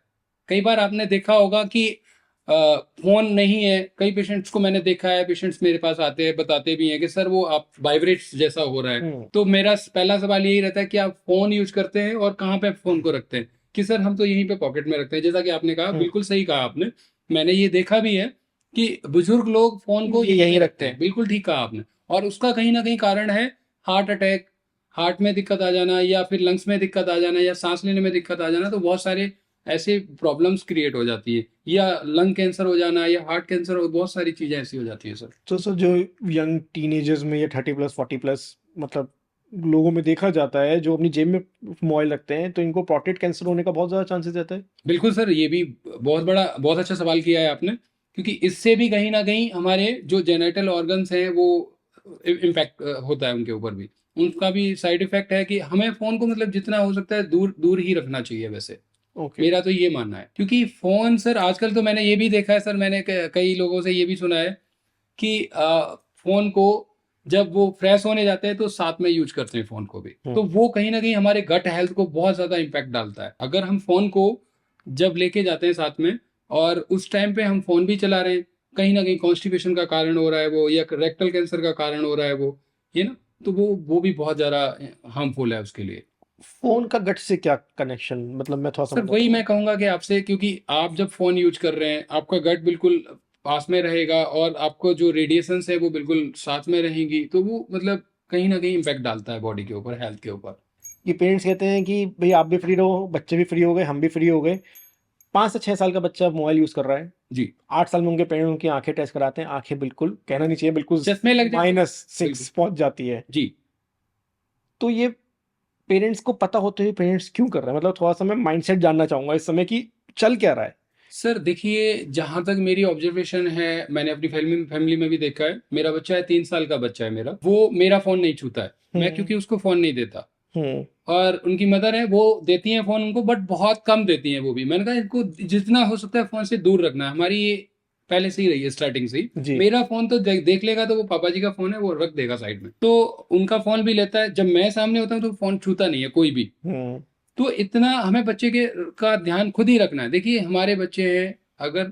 कई बार आपने देखा होगा कि फोन नहीं है, कई पेशेंट्स को मैंने देखा है, पेशेंट्स मेरे पास आते हैं बताते भी हैं कि सर वो आप वाइब्रेट्स जैसा हो रहा है। तो मेरा पहला सवाल यही रहता है कि आप फोन यूज करते हैं और कहाँ पे फोन को रखते हैं? कि सर हम तो यहीं पे पॉकेट में रखते हैं। जैसा कि आपने कहा, बिल्कुल सही कहा आपने, मैंने ये देखा भी है कि बुजुर्ग लोग फोन को ये यहीं यहीं पे रखते रखते हैं। हैं। बिल्कुल ठीक कहा आपने। और उसका कहीं ना कहीं कारण है हार्ट अटैक, हार्ट में दिक्कत आ जाना, या फिर लंग्स में दिक्कत आ जाना, या सांस लेने में दिक्कत आ जाना। तो बहुत सारे ऐसे प्रॉब्लम्स क्रिएट हो जाती है, या लंग कैंसर हो जाना, या हार्ट कैंसर हो, बहुत सारी चीजें ऐसी हो जाती है सर। तो सर जो यंग टीनेजर्स में या 30+ 40+ मतलब लोगों में देखा जाता है जो अपनी जेब में मोबाइल रखते हैं, तो इनको प्रोस्टेट कैंसर होने का बहुत ज़्यादा चांसेस रहता है। बिल्कुल सर, ये भी बहुत अच्छा सवाल किया है आपने, क्योंकि इससे भी कहीं ना कहीं हमारे जो जेनेटल ऑर्गन्स हैं वो इम्पैक्ट होता है उनके ऊपर भी। उनका भी साइड इफेक्ट है कि हमें फोन को मतलब जितना हो सकता है दूर दूर ही रखना चाहिए वैसे। ओके। मेरा तो ये मानना है, क्योंकि फोन सर आजकल तो मैंने ये भी देखा है सर, मैंने कई लोगों से ये भी सुना है कि फोन को जब वो फ्रेश होने जाते हैं तो साथ में यूज करते हैं फोन को भी। तो वो कहीं ना कहीं हमारे गट हेल्थ को बहुत ज्यादा इम्पैक्ट डालता है। अगर हम फोन को जब लेके जाते हैं साथ में और उस टाइम पे हम फोन भी चला रहे हैं, कहीं ना कहीं कॉन्स्टिपेशन का कारण हो रहा है वो, या रेक्टल कैंसर का कारण हो रहा है वो, ये ना, तो वो भी बहुत ज्यादा हार्मफुल है उसके लिए। फोन का गट से क्या कनेक्शन, मतलब मैं थोड़ा सर समझना वही चाहूंगा। मैं कहूंगा कि आपसे, क्योंकि आप जब फोन यूज कर रहे हैं आपका गट बिल्कुल पास में रहेगा और आपको जो रेडिएशंस है वो बिल्कुल साथ में रहेंगी, तो वो मतलब कहीं ना कहीं इम्पैक्ट डालता है बॉडी के ऊपर, हेल्थ के ऊपर। ये पेरेंट्स कहते हैं कि भाई आप भी फ्री रहो, बच्चे भी फ्री हो गए, हम भी फ्री हो गए। 5 से 6 साल का बच्चा मोबाइल यूज कर रहा है, जी। 8 साल में उनके पेरेंट्स उनकी आंखें टेस्ट कराते हैं, आंखें बिल्कुल कहना नहीं चाहिए, बिल्कुल चश्मे लग जाते हैं। -6 बिल्कुल। पहुंच जाती है। जी। तो ये पेरेंट्स को पता होते हुए पेरेंट्स क्यों कर रहे हैं? मतलब थोड़ा सा मैं माइंडसेट जानना चाहूंगा इस समय कि चल क्या रहा है। सर देखिए, जहां तक मेरी ऑब्जर्वेशन है, मैंने अपनी फैमिली में भी देखा है। मेरा बच्चा है, 3 साल का बच्चा है मेरा, वो मेरा फोन नहीं छूता है। मैं हम्म। क्योंकि उसको फोन नहीं देता, हम्म। और उनकी मदर है वो देती हैं फोन उनको, बट बहुत कम देती हैं वो भी। मैंने कहा इनको जितना हो सकता है फोन से दूर रखना है, हमारी ये पहले से ही रही है, स्टार्टिंग से ही। जी। मेरा फोन तो देख लेगा तो वो पापा जी का फोन है वो रख देगा साइड में, तो उनका फोन भी लेता है। जब मैं सामने होता हूँ तो फोन छूता नहीं है कोई भी। हम्म। तो इतना हमें बच्चे के का ध्यान खुद ही रखना है। देखिए हमारे बच्चे हैं, अगर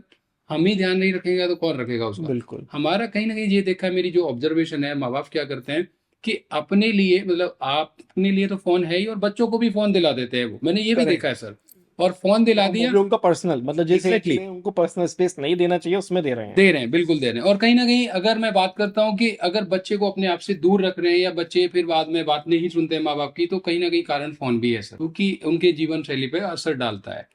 हम ही ध्यान नहीं रखेंगे तो कौन रखेगा उसका? बिल्कुल। हमारा कहीं ना कहीं ये देखा है, मेरी जो ऑब्जर्वेशन है, माँ बाप क्या करते हैं कि अपने लिए, मतलब आप अपने लिए तो फोन है ही, और बच्चों को भी फोन दिला देते हैं वो, मैंने ये भी देखा करेक्ट। है सर। और फोन दिला वो दिया। भी उनका पर्सनल, मतलब जिस एज एग्जैक्टली। में उनको पर्सनल स्पेस नहीं देना चाहिए उसमें दे रहे हैं। दे रहे हैं, बिल्कुल दे रहे हैं। और कहीं ना कहीं अगर मैं बात करता हूँ कि अगर बच्चे को अपने आप से दूर रख रहे हैं, या बच्चे फिर बाद में बात नहीं सुनते हैं माँ बाप की, तो कहीं ना कहीं कारण फोन भी है सर, क्योंकि उनके जीवन शैली पे असर डालता है,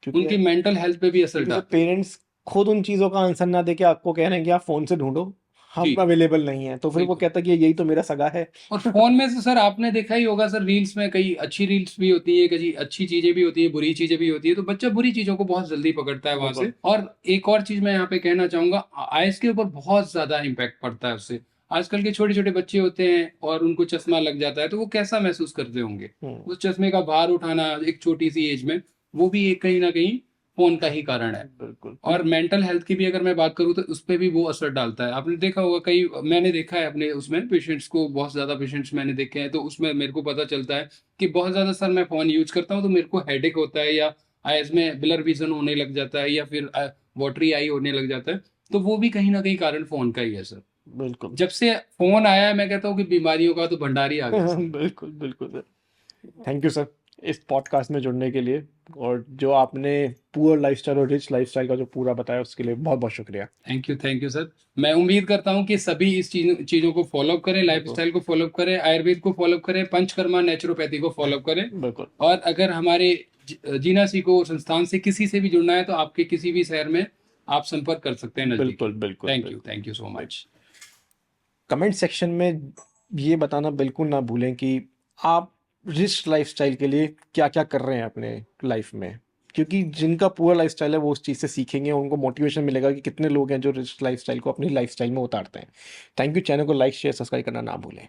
क्योंकि उनकी मेंटल हेल्थ पे भी असर क्योंकि जब डालता है। पेरेंट्स खुद उन चीज़ों का आंसर ना देके आपको कह रहे हैं कि आप फ़ोन से ढूंढो, हम जी। अवेलेबल नहीं है, तो फिर वो बिल्कुल। कहता है कि यही तो मेरा सगा है। और फोन में से सर आपने देखा ही होगा सर, रील्स में कई अच्छी रील्स भी होती है, कई अच्छी चीजें भी होती है, बुरी चीजें भी होती है, तो बच्चा बुरी चीजों को बहुत जल्दी पकड़ता है वहां से। बिल्कुल। और एक और चीज मैं यहाँ पे कहना चाहूंगा, आइस के ऊपर बहुत ज्यादा इम्पैक्ट पड़ता है उससे। आजकल के छोटे छोटे बच्चे होते हैं और उनको चश्मा लग जाता है, तो वो कैसा महसूस करते होंगे? हम्म। उस चश्मे का भार उठाना एक छोटी सी एज में, वो भी एक कहीं ना कहीं फोन का ही कारण है। बिल्कुल। और मेंटल हेल्थ की भी अगर मैं बात करूँ तो उस पर भी वो असर डालता है। आपने देखा होगा, कई मैंने देखा है अपने उसमें पेशेंट्स को, बहुत ज्यादा पेशेंट्स मैंने देखे हैं, तो उसमें मेरे को पता चलता है कि बहुत ज्यादा सर मैं फोन यूज करता हूँ तो मेरे को हेडेक होता है, या आईज में ब्लर विजन होने लग जाता है, या फिर वाटरी आई होने लग जाता है। तो वो भी कहीं ना कहीं कारण फोन का ही है सर। बिल्कुल। जब से फोन आया है, मैं कहता हूँ कि बीमारियों का तो भंडार ही आ गया सर। बिल्कुल बिल्कुल सर। थैंक यू सर इस पॉडकास्ट में जुड़ने के लिए, और जो आपने पुअर लाइफस्टाइल और रिच लाइफस्टाइल का जो पूरा बताया उसके लिए बहुत बहुत शुक्रिया। Thank you sir. मैं उम्मीद करता हूँ कि सभी इस चीजों को फॉलो करें, लाइफ बिल्कुल। स्टाइल को फॉलो करें, आयुर्वेद को फॉलो करें, पंचकर्मा नेचुरोपैथी को फॉलो करें। बिल्कुल। और अगर हमारे जीना सीखो संस्थान से किसी से भी जुड़ना है तो आपके किसी भी शहर में आप संपर्क कर सकते हैं नजदीकी। बिल्कुल बिल्कुल बिल्कुल। Thank you so much. Comment section में ये बताना बिल्कुल ना भूलें कि आप रिच लाइफस्टाइल के लिए क्या क्या कर रहे हैं अपने लाइफ में, क्योंकि जिनका पूरा लाइफस्टाइल है वो उस चीज़ से सीखेंगे, उनको मोटिवेशन मिलेगा कि कितने लोग हैं जो रिच लाइफस्टाइल को अपनी लाइफस्टाइल में उतारते हैं। Thank you. चैनल को लाइक शेयर सब्सक्राइब करना ना भूलें।